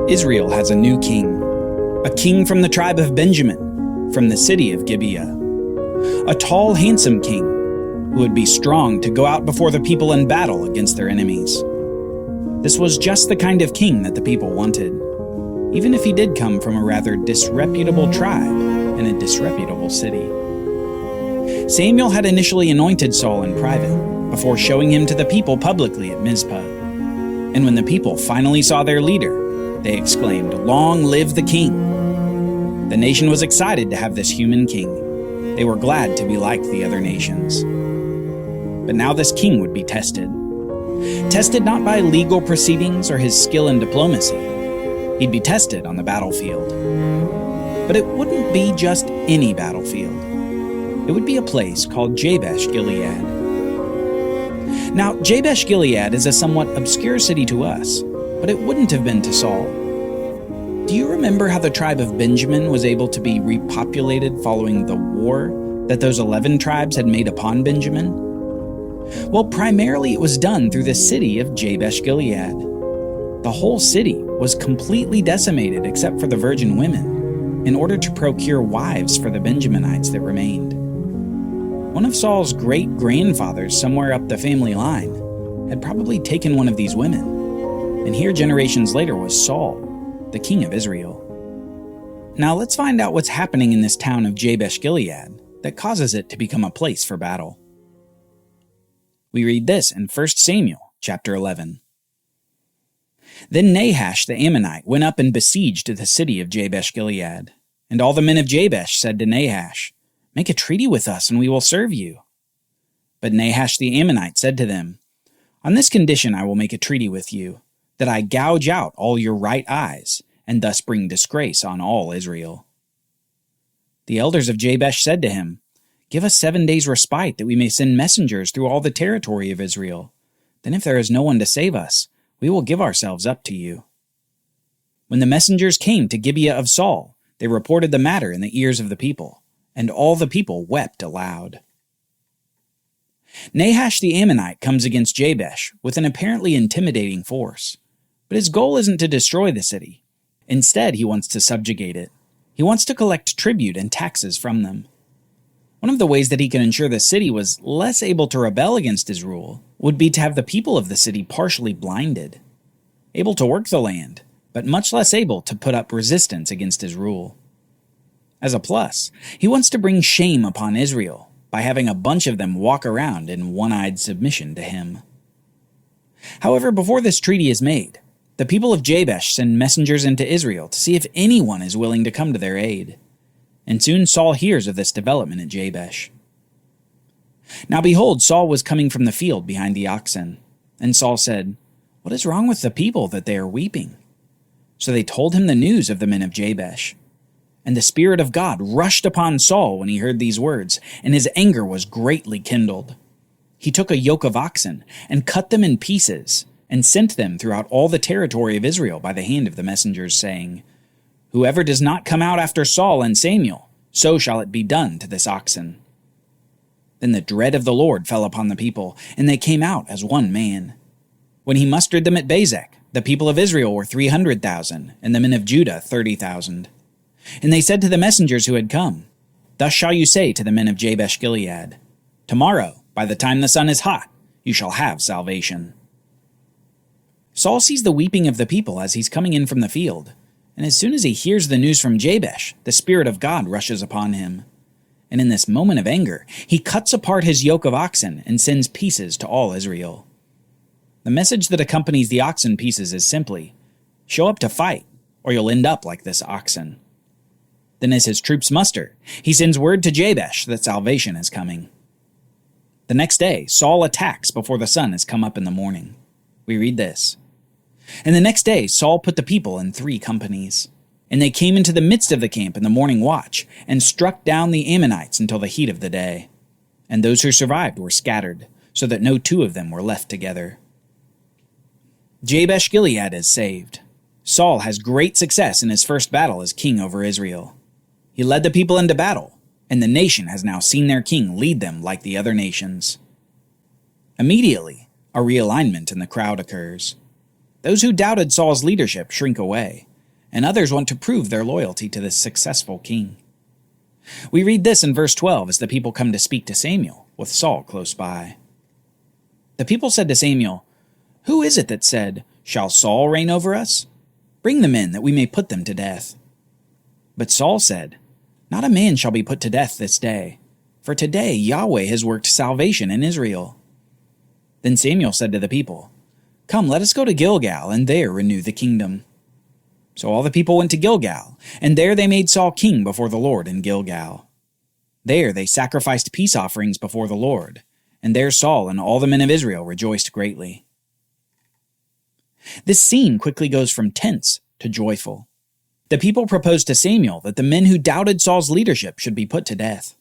Israel has a new king, a king from the tribe of Benjamin, from the city of Gibeah. A tall, handsome king who would be strong to go out before the people in battle against their enemies. This was just the kind of king that the people wanted, even if he did come from a rather disreputable tribe in a disreputable city. Samuel had initially anointed Saul in private, before showing him to the people publicly at Mizpah. And when the people finally saw their leader, they exclaimed, "Long live the king!" The nation was excited to have this human king. They were glad to be like the other nations. But now this king would be tested. Tested not by legal proceedings or his skill in diplomacy. He'd be tested on the battlefield. But it wouldn't be just any battlefield. It would be a place called Jabesh-gilead. Now, Jabesh-gilead is a somewhat obscure city to us, but it wouldn't have been to Saul. Do you remember how the tribe of Benjamin was able to be repopulated following the war that those 11 tribes had made upon Benjamin? Well, primarily it was done through the city of Jabesh-gilead. The whole city was completely decimated except for the virgin women, in order to procure wives for the Benjaminites that remained. One of Saul's great-grandfathers somewhere up the family line had probably taken one of these women. And here generations later was Saul, the king of Israel. Now let's find out what's happening in this town of Jabesh-gilead that causes it to become a place for battle. We read this in 1 Samuel chapter 11. Then Nahash the Ammonite went up and besieged the city of Jabesh-gilead. And all the men of Jabesh said to Nahash, "Make a treaty with us and we will serve you." But Nahash the Ammonite said to them, "On this condition I will make a treaty with you, that I gouge out all your right eyes, and thus bring disgrace on all Israel." The elders of Jabesh said to him, "Give us 7 days' respite, that we may send messengers through all the territory of Israel. Then if there is no one to save us, we will give ourselves up to you." When the messengers came to Gibeah of Saul, they reported the matter in the ears of the people, and all the people wept aloud. Nahash the Ammonite comes against Jabesh with an apparently intimidating force. But his goal isn't to destroy the city. Instead, he wants to subjugate it. He wants to collect tribute and taxes from them. One of the ways that he can ensure the city was less able to rebel against his rule would be to have the people of the city partially blinded, able to work the land, but much less able to put up resistance against his rule. As a plus, he wants to bring shame upon Israel by having a bunch of them walk around in one-eyed submission to him. However, before this treaty is made, the people of Jabesh send messengers into Israel to see if anyone is willing to come to their aid. And soon Saul hears of this development at Jabesh. Now behold, Saul was coming from the field behind the oxen. And Saul said, "What is wrong with the people that they are weeping?" So they told him the news of the men of Jabesh. And the Spirit of God rushed upon Saul when he heard these words, and his anger was greatly kindled. He took a yoke of oxen and cut them in pieces, and sent them throughout all the territory of Israel by the hand of the messengers, saying, "Whoever does not come out after Saul and Samuel, so shall it be done to this oxen." Then the dread of the Lord fell upon the people, and they came out as one man. When he mustered them at Bezek, the people of Israel were 300,000, and the men of Judah 30,000. And they said to the messengers who had come, "Thus shall you say to the men of Jabesh-gilead, Tomorrow, by the time the sun is hot, you shall have salvation." Saul sees the weeping of the people as he's coming in from the field, and as soon as he hears the news from Jabesh, the Spirit of God rushes upon him. And in this moment of anger, he cuts apart his yoke of oxen and sends pieces to all Israel. The message that accompanies the oxen pieces is simply, "Show up to fight, or you'll end up like this oxen." Then as his troops muster, he sends word to Jabesh that salvation is coming. The next day, Saul attacks before the sun has come up in the morning. We read this. And the next day Saul put the people in 3 companies. And they came into the midst of the camp in the morning watch, and struck down the Ammonites until the heat of the day. And those who survived were scattered, so that no 2 of them were left together. Jabesh-gilead is saved. Saul has great success in his first battle as king over Israel. He led the people into battle, and the nation has now seen their king lead them like the other nations. Immediately, a realignment in the crowd occurs. Those who doubted Saul's leadership shrink away, and others want to prove their loyalty to this successful king. We read this in verse 12 as the people come to speak to Samuel, with Saul close by. The people said to Samuel, "Who is it that said, 'Shall Saul reign over us?' Bring them in, that we may put them to death." But Saul said, "Not a man shall be put to death this day, for today Yahweh has worked salvation in Israel." Then Samuel said to the people, "Come, let us go to Gilgal, and there renew the kingdom." So all the people went to Gilgal, and there they made Saul king before the Lord in Gilgal. There they sacrificed peace offerings before the Lord, and there Saul and all the men of Israel rejoiced greatly. This scene quickly goes from tense to joyful. The people proposed to Samuel that the men who doubted Saul's leadership should be put to death.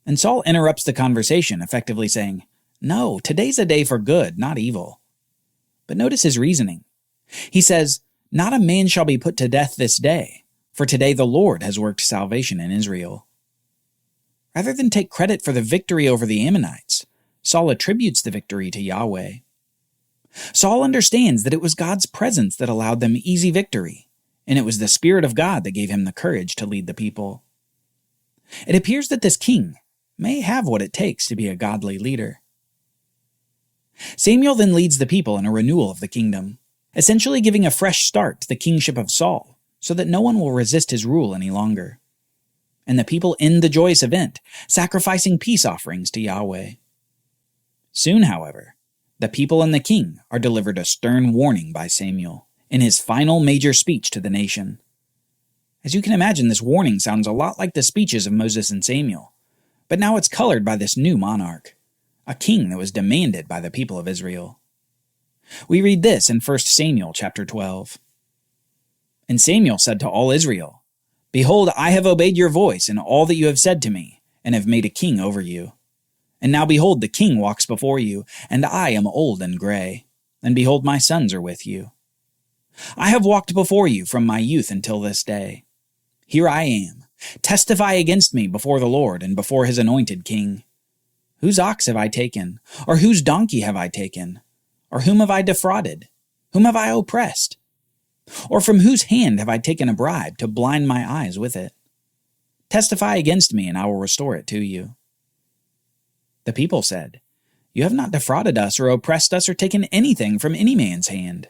And Saul interrupts the conversation, effectively saying, "No, today's a day for good, not evil." But notice his reasoning. He says, "Not a man shall be put to death this day, for today the Lord has worked salvation in Israel." Rather than take credit for the victory over the Ammonites, Saul attributes the victory to Yahweh. Saul understands that it was God's presence that allowed them easy victory, and it was the Spirit of God that gave him the courage to lead the people. It appears that this king may have what it takes to be a godly leader. Samuel then leads the people in a renewal of the kingdom, essentially giving a fresh start to the kingship of Saul, so that no one will resist his rule any longer. And the people end the joyous event, sacrificing peace offerings to Yahweh. Soon, however, the people and the king are delivered a stern warning by Samuel in his final major speech to the nation. As you can imagine, this warning sounds a lot like the speeches of Moses and Samuel, but now it's colored by this new monarch, a king that was demanded by the people of Israel. We read this in 1 Samuel chapter 12. "And Samuel said to all Israel, 'Behold, I have obeyed your voice in all that you have said to me, and have made a king over you. And now behold, the king walks before you, and I am old and gray, and behold, my sons are with you. I have walked before you from my youth until this day. Here I am. Testify against me before the Lord and before his anointed king. Whose ox have I taken? Or whose donkey have I taken? Or whom have I defrauded? Whom have I oppressed? Or from whose hand have I taken a bribe to blind my eyes with it? Testify against me, and I will restore it to you.' The people said, 'You have not defrauded us or oppressed us or taken anything from any man's hand.'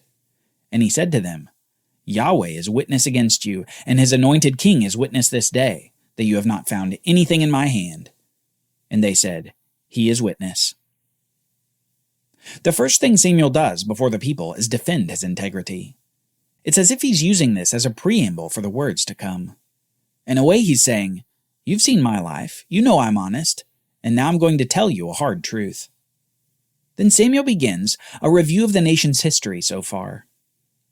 And he said to them, 'Yahweh is witness against you, and his anointed king is witness this day, that you have not found anything in my hand.' And they said, 'He is witness.'" The first thing Samuel does before the people is defend his integrity. It's as if he's using this as a preamble for the words to come. In a way, he's saying, "You've seen my life, you know I'm honest, and now I'm going to tell you a hard truth." Then Samuel begins a review of the nation's history so far.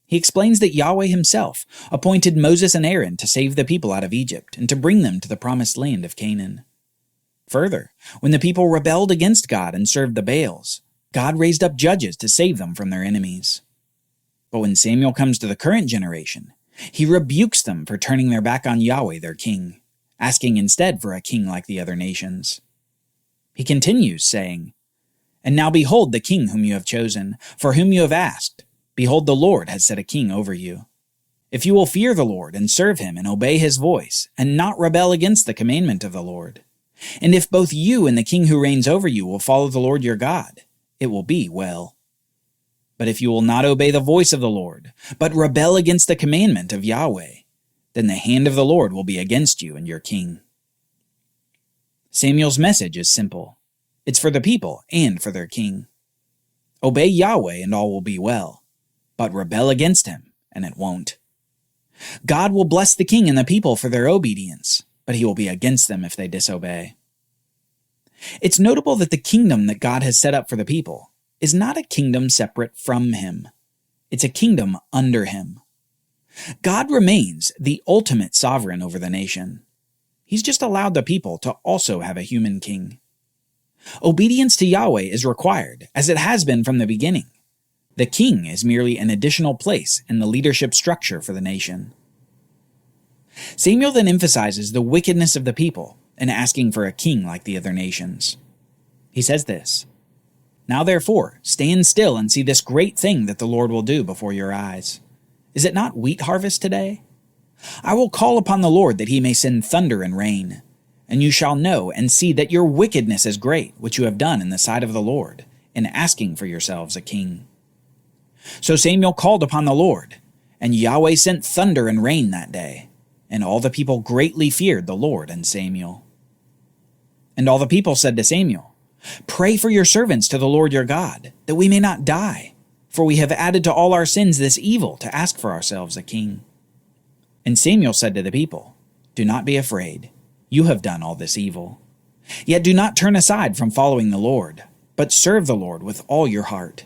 He explains that Yahweh himself appointed Moses and Aaron to save the people out of Egypt and to bring them to the promised land of Canaan. Further, when the people rebelled against God and served the Baals, God raised up judges to save them from their enemies. But when Samuel comes to the current generation, he rebukes them for turning their back on Yahweh, their king, asking instead for a king like the other nations. He continues, saying, "And now behold the king whom you have chosen, for whom you have asked. Behold, the Lord has set a king over you. If you will fear the Lord and serve him and obey his voice, and not rebel against the commandment of the Lord, and if both you and the king who reigns over you will follow the Lord your God, it will be well. But if you will not obey the voice of the Lord, but rebel against the commandment of Yahweh, then the hand of the Lord will be against you and your king." Samuel's message is simple. It's for the people and for their king. Obey Yahweh and all will be well, but rebel against him and it won't. God will bless the king and the people for their obedience, but he will be against them if they disobey. It's notable that the kingdom that God has set up for the people is not a kingdom separate from him. It's a kingdom under him. God remains the ultimate sovereign over the nation. He's just allowed the people to also have a human king. Obedience to Yahweh is required, as it has been from the beginning. The king is merely an additional place in the leadership structure for the nation. Samuel then emphasizes the wickedness of the people in asking for a king like the other nations. He says this, Now therefore, stand still and see this great thing that the Lord will do before your eyes. Is it not wheat harvest today? I will call upon the Lord that he may send thunder and rain. And you shall know and see that your wickedness is great, which you have done in the sight of the Lord, in asking for yourselves a king. So Samuel called upon the Lord, and Yahweh sent thunder and rain that day, and all the people greatly feared the Lord and Samuel. And all the people said to Samuel, Pray for your servants to the Lord your God, that we may not die, for we have added to all our sins this evil to ask for ourselves a king. And Samuel said to the people, Do not be afraid. You have done all this evil. Yet do not turn aside from following the Lord, but serve the Lord with all your heart.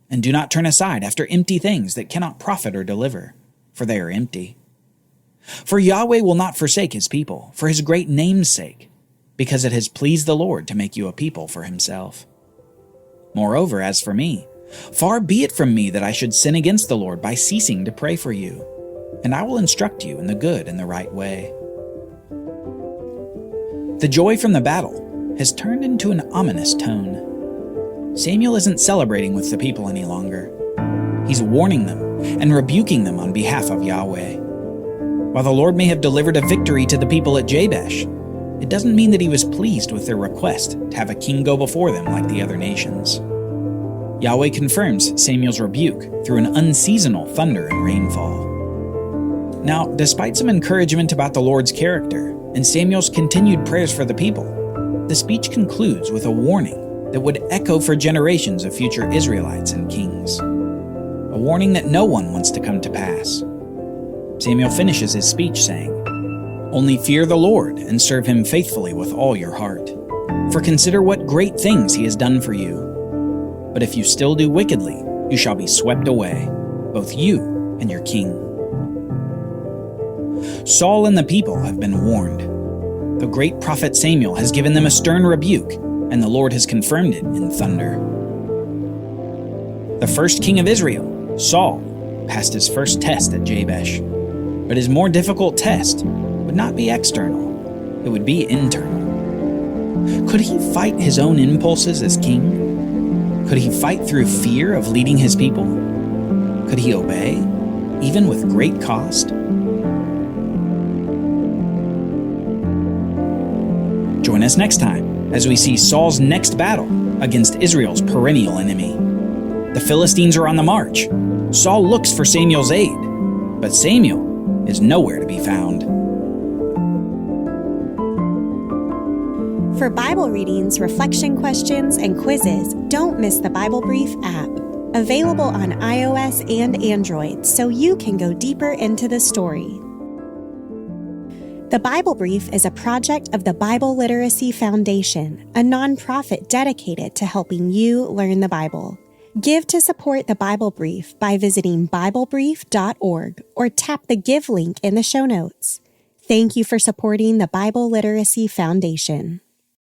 And do not turn aside after empty things that cannot profit or deliver, for they are empty. For Yahweh will not forsake his people, for his great name's sake, because it has pleased the Lord to make you a people for himself. Moreover, as for me, far be it from me that I should sin against the Lord by ceasing to pray for you, and I will instruct you in the good and the right way. The joy from the battle has turned into an ominous tone. Samuel isn't celebrating with the people any longer. He's warning them and rebuking them on behalf of Yahweh. While the Lord may have delivered a victory to the people at Jabesh, it doesn't mean that he was pleased with their request to have a king go before them like the other nations. Yahweh confirms Samuel's rebuke through an unseasonal thunder and rainfall. Now, despite some encouragement about the Lord's character and Samuel's continued prayers for the people, the speech concludes with a warning that would echo for generations of future Israelites and kings. A warning that no one wants to come to pass. Samuel finishes his speech saying, Only fear the Lord and serve him faithfully with all your heart. For consider what great things he has done for you. But if you still do wickedly, you shall be swept away, both you and your king. Saul and the people have been warned. The great prophet Samuel has given them a stern rebuke, and the Lord has confirmed it in thunder. The first king of Israel, Saul, passed his first test at Jabesh. But his more difficult test would not be external, it would be internal. Could he fight his own impulses as king? Could he fight through fear of leading his people? Could he obey, even with great cost? Join us next time as we see Saul's next battle against Israel's perennial enemy. The Philistines are on the march. Saul looks for Samuel's aid, but Samuel is nowhere to be found. For Bible readings, reflection questions, and quizzes, don't miss the Bible Brief app. Available on iOS and Android, so you can go deeper into the story. The Bible Brief is a project of the Bible Literacy Foundation, a nonprofit dedicated to helping you learn the Bible. Give to support the Bible Brief by visiting BibleBrief.org or tap the Give link in the show notes. Thank you for supporting the Bible Literacy Foundation.